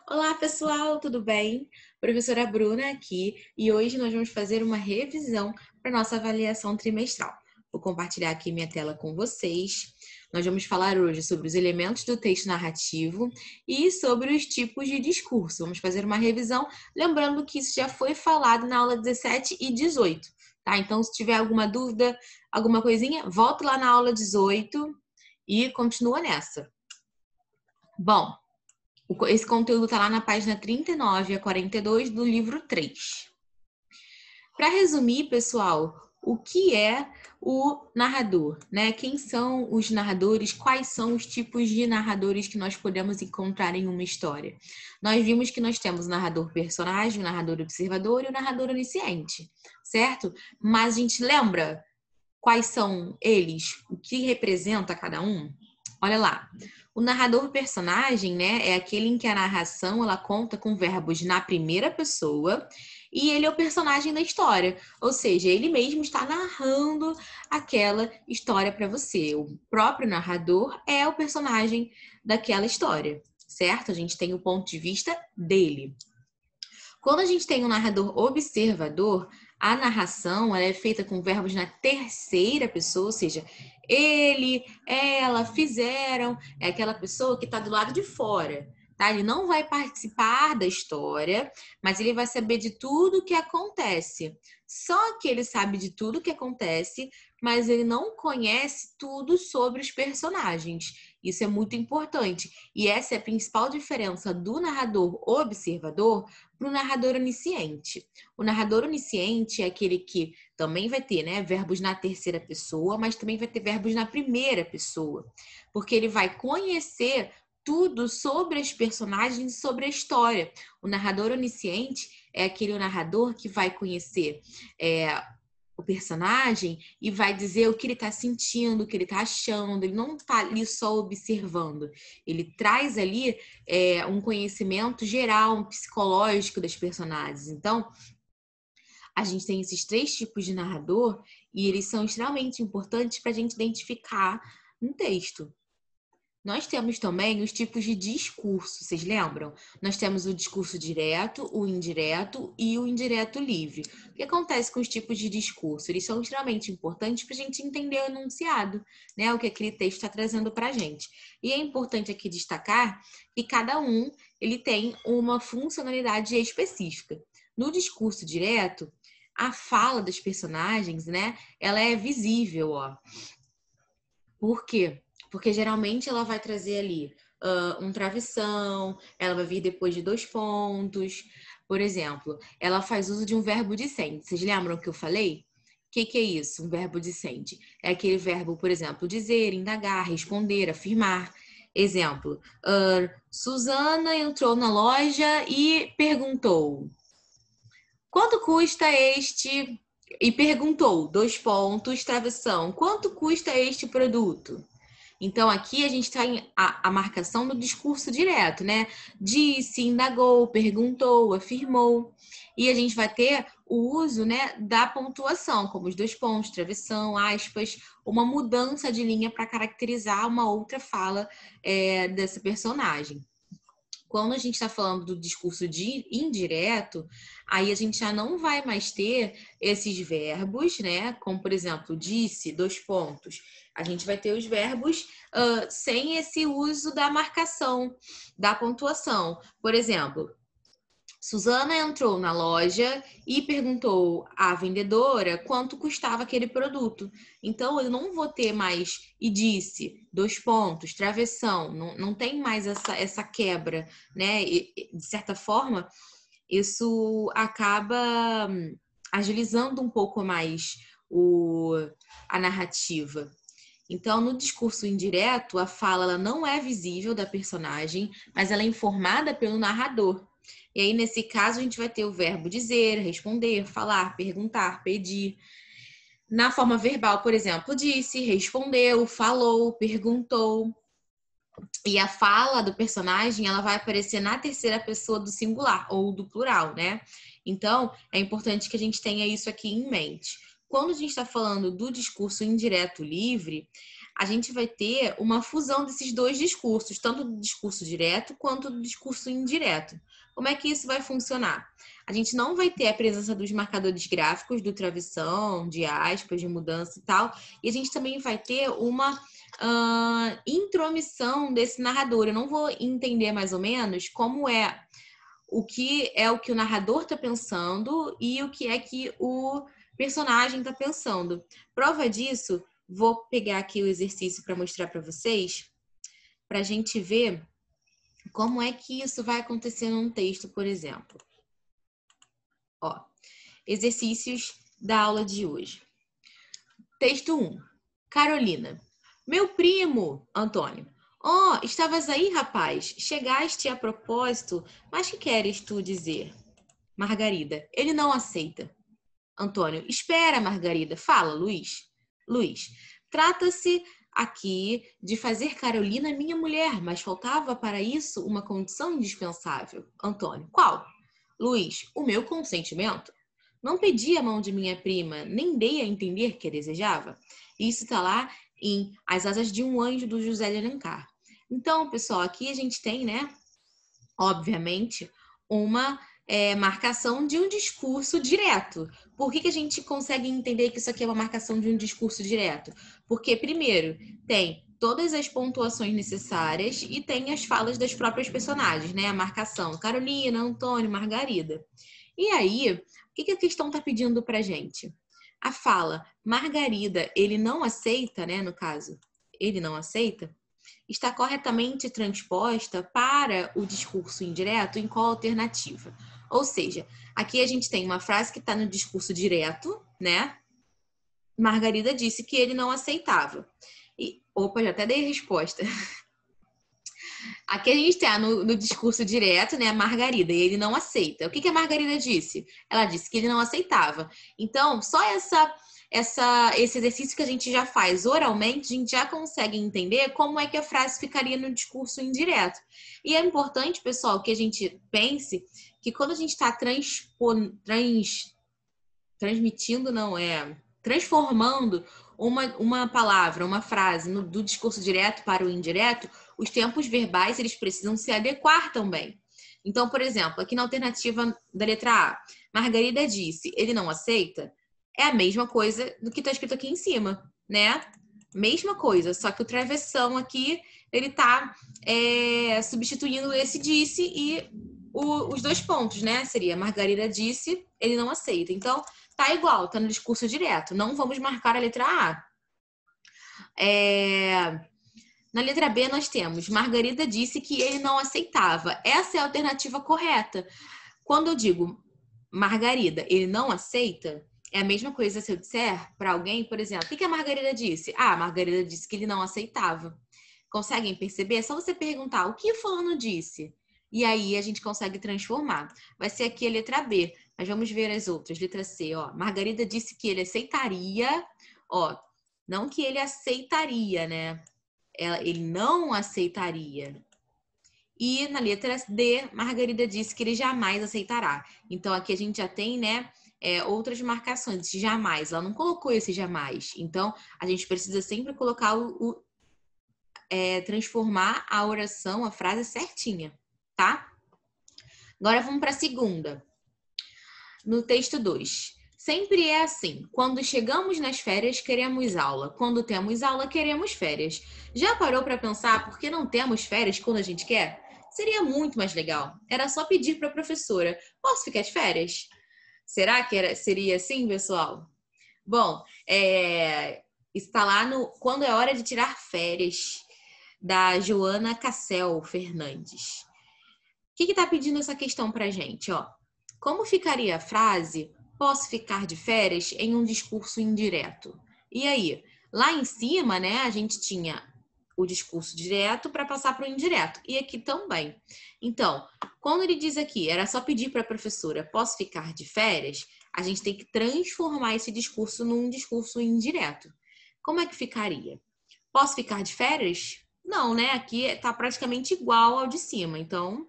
Olá, pessoal, tudo bem? Professora Bruna aqui e hoje nós vamos fazer uma revisão para nossa avaliação trimestral. Vou compartilhar aqui minha tela com vocês. Nós vamos falar hoje sobre os elementos do texto narrativo e sobre os tipos de discurso. Vamos fazer uma revisão, lembrando que isso já foi falado na aula 17 e 18, tá? Então, se tiver alguma dúvida, alguma coisinha, volta lá na aula 18 e continua nessa. Bom, esse conteúdo está lá na página 39 a 42 do livro 3. Para resumir, pessoal, o que é o narrador, né? Quem são os narradores? Quais são os tipos de narradores que nós podemos encontrar em uma história? Nós vimos que nós temos o narrador personagem, o narrador observador e o narrador onisciente, certo? Mas a gente lembra quais são eles? O que representa cada um? Olha lá. O narrador personagem, né, é aquele em que a narração ela conta com verbos na primeira pessoa e ele é o personagem da história, ou seja, ele mesmo está narrando aquela história para você. O próprio narrador é o personagem daquela história, certo? A gente tem o ponto de vista dele. Quando a gente tem um narrador observador, a narração ela é feita com verbos na terceira pessoa, ou seja, ele, ela, fizeram, é aquela pessoa que está do lado de fora, tá? Ele não vai participar da história, mas ele vai saber de tudo que acontece. Só que ele sabe de tudo que acontece, mas ele não conhece tudo sobre os personagens. Isso é muito importante. E essa é a principal diferença do narrador observador para o narrador onisciente. O narrador onisciente é aquele que também vai ter, né, verbos na terceira pessoa, mas também vai ter verbos na primeira pessoa, porque ele vai conhecer tudo sobre as personagens e sobre a história. O narrador onisciente é aquele narrador que vai conhecer o personagem e vai dizer o que ele está sentindo, o que ele está achando. Ele não está ali só observando. Ele traz ali um conhecimento geral, um psicológico das personagens. Então, a gente tem esses três tipos de narrador e eles são extremamente importantes para a gente identificar um texto. Nós temos também os tipos de discurso, vocês lembram? Nós temos o discurso direto, o indireto e o indireto livre. O que acontece com os tipos de discurso? Eles são extremamente importantes para a gente entender o enunciado, né? O que aquele texto está trazendo para a gente. E é importante aqui destacar que cada um ele tem uma funcionalidade específica. No discurso direto, a fala dos personagens, né? Ela é visível, ó. Por quê? Porque geralmente ela vai trazer ali um travessão, ela vai vir depois de 2 pontos. Por exemplo, ela faz uso de um verbo dicente. Vocês lembram que eu falei? O que é isso, um verbo dicente? É aquele verbo, por exemplo, dizer, indagar, responder, afirmar. Exemplo, Susana entrou na loja e perguntou: quanto custa este? E perguntou, 2 pontos, travessão, quanto custa este produto? Então, aqui a gente tem a marcação do discurso direto, né? Disse, indagou, perguntou, afirmou. E a gente vai ter o uso, né, da pontuação, como os 2 pontos, travessão, aspas, uma mudança de linha para caracterizar uma outra fala dessa personagem. Quando a gente está falando do discurso indireto, aí a gente já não vai mais ter esses verbos, né? Como, por exemplo, disse, 2 pontos. A gente vai ter os verbos sem esse uso da marcação, da pontuação. Por exemplo, Susana entrou na loja e perguntou à vendedora quanto custava aquele produto. Então, eu não vou ter mais e disse, 2 pontos, travessão, não tem mais essa quebra, né? E, de certa forma, isso acaba agilizando um pouco mais a narrativa. Então, no discurso indireto, a fala ela não é visível da personagem, mas ela é informada pelo narrador. E aí, nesse caso, a gente vai ter o verbo dizer, responder, falar, perguntar, pedir. Na forma verbal, por exemplo, disse, respondeu, falou, perguntou. E a fala do personagem, ela vai aparecer na terceira pessoa do singular ou do plural, né? Então, é importante que a gente tenha isso aqui em mente. Quando a gente está falando do discurso indireto livre, a gente vai ter uma fusão desses dois discursos, tanto do discurso direto quanto do discurso indireto. Como é que isso vai funcionar? A gente não vai ter a presença dos marcadores gráficos, do travessão, de aspas, de mudança e tal, e a gente também vai ter uma intromissão desse narrador. Eu não vou entender mais ou menos como é o que o narrador está pensando e o que é que o personagem está pensando. Prova disso, vou pegar aqui o exercício para mostrar para vocês, para a gente ver como é que isso vai acontecer num texto, por exemplo. Ó, exercícios da aula de hoje. Texto 1. Carolina. Meu primo, Antônio. Oh, estavas aí, rapaz? Chegaste a propósito, mas que queres tu dizer? Margarida. Ele não aceita. Antônio. Espera, Margarida. Fala, Luiz. Luiz. Trata-se aqui de fazer Carolina minha mulher, mas faltava para isso uma condição indispensável. Antônio. Qual? Luiz. O meu consentimento. Não pedi a mão de minha prima, nem dei a entender que a desejava. Isso está lá em As Asas de um Anjo, do José de Alencar. Então, pessoal, aqui a gente tem, né, obviamente, uma marcação de um discurso direto. Por que a gente consegue entender que isso aqui é uma marcação de um discurso direto? Porque, primeiro, tem todas as pontuações necessárias e tem as falas das próprias personagens, né? A marcação Carolina, Antônio, Margarida. E aí, o que a questão está pedindo pra gente? A fala Margarida, ele não aceita, né? No caso, ele não aceita, está corretamente transposta para o discurso indireto em qual alternativa? Ou seja, aqui a gente tem uma frase que está no discurso direto, né? Margarida disse que ele não aceitava. E, opa, já até dei a resposta. Aqui a gente está no discurso direto, né? Margarida, e ele não aceita. O que a Margarida disse? Ela disse que ele não aceitava. Então, só esse exercício que a gente já faz oralmente, a gente já consegue entender como é que a frase ficaria no discurso indireto. E é importante, pessoal, que a gente pense que quando a gente está transformando uma palavra, uma frase do discurso direto para o indireto, os tempos verbais eles precisam se adequar também. Então, por exemplo, aqui na alternativa da letra A, Margarida disse, ele não aceita, é a mesma coisa do que está escrito aqui em cima, né? Mesma coisa, só que o travessão aqui, ele está substituindo esse disse e os dois pontos, né? Seria Margarida disse, ele não aceita. Então, tá igual, tá no discurso direto. Não vamos marcar a letra A. Na letra B nós temos Margarida disse que ele não aceitava. Essa é a alternativa correta. Quando eu digo Margarida, ele não aceita, é a mesma coisa se eu disser para alguém, por exemplo, o que a Margarida disse? Ah, a Margarida disse que ele não aceitava. Conseguem perceber? É só você perguntar o que o fulano disse. E aí a gente consegue transformar. Vai ser aqui a letra B, mas vamos ver as outras. Letra C, ó. Margarida disse que ele aceitaria, ó, não que ele aceitaria, né? Ele não aceitaria. E na letra D, Margarida disse que ele jamais aceitará. Então aqui a gente já tem, né, outras marcações. Esse jamais, ela não colocou esse jamais. Então a gente precisa sempre colocar transformar a oração, a frase certinha, tá? Agora vamos para a segunda. No texto 2. Sempre é assim. Quando chegamos nas férias, queremos aula. Quando temos aula, queremos férias. Já parou para pensar por que não temos férias quando a gente quer? Seria muito mais legal. Era só pedir para a professora: posso ficar de férias? Será que seria assim, pessoal? Bom, está lá no Quando é Hora de Tirar Férias, da Joana Cassel Fernandes. O que está pedindo essa questão para a gente? Ó, como ficaria a frase posso ficar de férias em um discurso indireto? E aí, lá em cima, né, a gente tinha o discurso direto para passar para o indireto. E aqui também. Então, quando ele diz aqui, era só pedir para a professora, posso ficar de férias? A gente tem que transformar esse discurso num discurso indireto. Como é que ficaria? Posso ficar de férias? Não, né? Aqui está praticamente igual ao de cima. Então,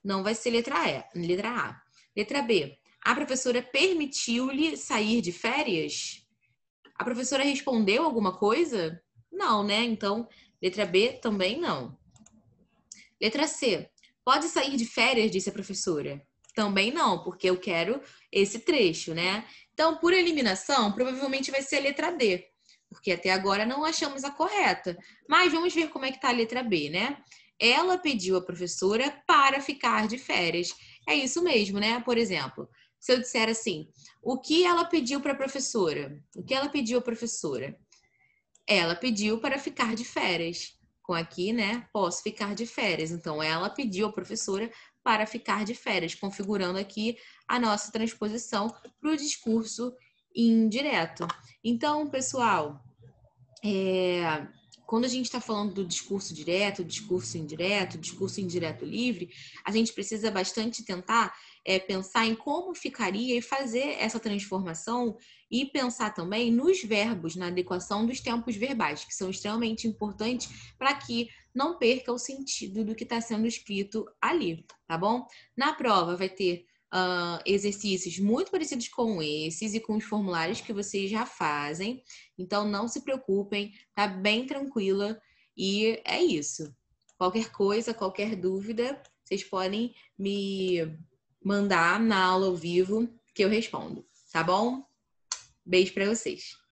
não vai ser letra A. Letra B. A professora permitiu-lhe sair de férias? A professora respondeu alguma coisa? Não, né? Então, letra B também não. Letra C. Pode sair de férias, disse a professora. Também não, porque eu quero esse trecho, né? Então, por eliminação, provavelmente vai ser a letra D, porque até agora não achamos a correta. Mas vamos ver como é que tá a letra B, né? Ela pediu à professora para ficar de férias. É isso mesmo, né? Por exemplo, se eu disser assim, o que ela pediu para a professora? O que ela pediu à professora? Ela pediu para ficar de férias. Com aqui, né? Posso ficar de férias. Então, ela pediu à professora para ficar de férias, configurando aqui a nossa transposição para o discurso indireto. Então, pessoal, quando a gente está falando do discurso direto, discurso indireto livre, a gente precisa bastante tentar pensar em como ficaria e fazer essa transformação e pensar também nos verbos, na adequação dos tempos verbais, que são extremamente importantes para que não perca o sentido do que está sendo escrito ali, tá bom? Na prova vai ter exercícios muito parecidos com esses e com os formulários que vocês já fazem. Então, não se preocupem, tá bem tranquila e é isso. Qualquer coisa, qualquer dúvida, vocês podem me mandar na aula ao vivo que eu respondo, tá bom? Beijo para vocês.